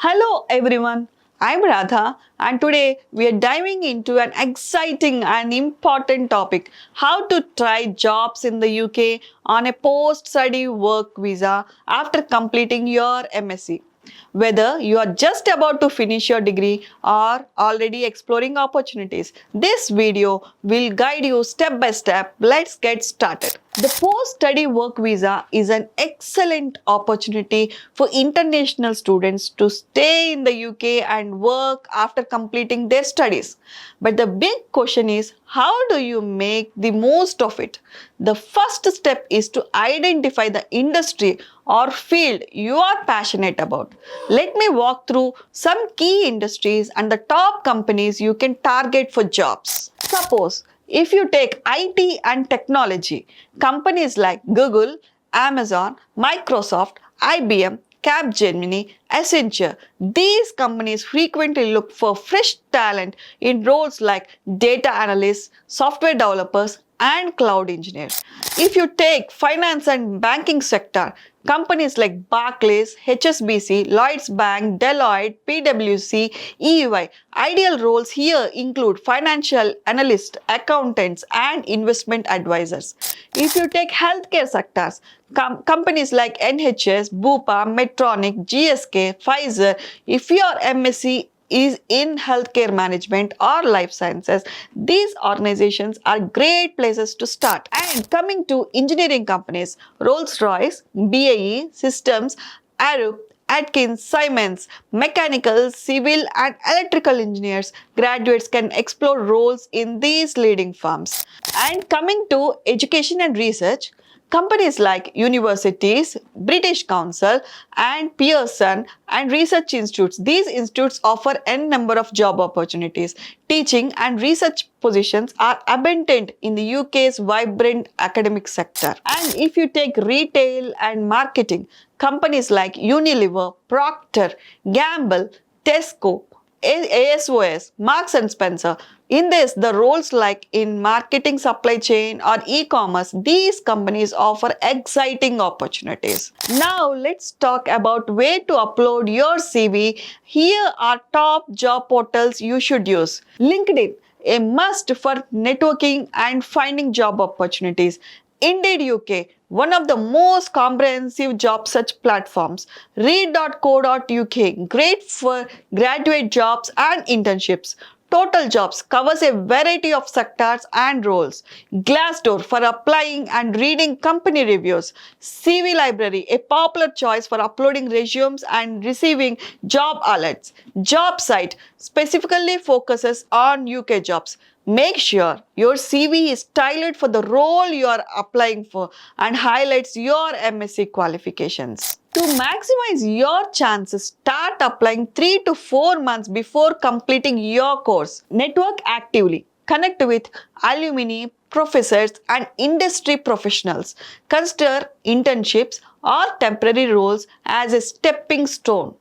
Hello everyone, I'm Radha and today we are diving into an exciting and important topic, how to try jobs in the UK on a post-study work visa after completing your MSc. Whether you are just about to finish your degree or already exploring opportunities, this video will guide you step by step. Let's get started. The post-study work visa is an excellent opportunity for international students to stay in the UK and work after completing their studies. But the big question is, how do you make the most of it? The first step is to identify the industry or field you are passionate about. Let me walk through some key industries and the top companies you can target for jobs. Suppose if you take IT and technology, companies like Google, Amazon, Microsoft, IBM, Capgemini, Accenture, these companies frequently look for fresh talent in roles like data analysts, software developers, and cloud engineers. If you take finance and banking sector, companies like Barclays, HSBC, Lloyds Bank, Deloitte, PwC, EY. Ideal roles here include financial analysts, accountants, and investment advisors. If you take healthcare sectors, companies like NHS, Bupa, Medtronic, GSK, Pfizer, if your MSc is in healthcare management or life sciences, these organizations are great places to start. And coming to engineering companies, Rolls-Royce, BAE Systems, Arup, Atkins, Siemens, mechanical, civil and electrical engineers, graduates can explore roles in these leading firms. And coming to education and research, companies like universities, British Council, and Pearson and research institutes. These institutes offer n number of job opportunities. Teaching and research positions are abundant in the UK's vibrant academic sector. And if you take retail and marketing, companies like Unilever, Procter, Gamble, Tesco, ASOS, Marks and Spencer. In this, the roles like in marketing, supply chain or e-commerce, these companies offer exciting opportunities. Now let's talk about where to upload your CV. Here are top job portals you should use. LinkedIn, a must for networking and finding job opportunities. Indeed UK, one of the most comprehensive job search platforms. Read.co.uk, great for graduate jobs and internships. Total Jobs covers a variety of sectors and roles. Glassdoor for applying and reading company reviews. CV Library, a popular choice for uploading resumes and receiving job alerts. JobSite specifically focuses on UK jobs. Make sure your CV is tailored for the role you are applying for and highlights your MSc qualifications. To maximize your chances, start applying 3 to 4 months before completing your course. Network actively. Connect with alumni, professors, and industry professionals. Consider internships or temporary roles as a stepping stone.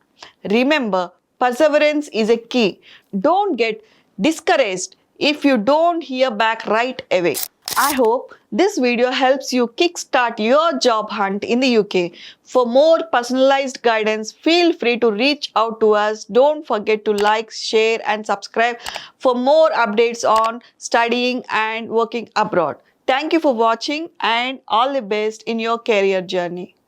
Remember, perseverance is a key. Don't get discouraged if you don't hear back right away. I hope this video helps you kickstart your job hunt in the UK. For more personalized guidance, feel free to reach out to us. Don't forget to like, share and subscribe for more updates on studying and working abroad. Thank you for watching and all the best in your career journey.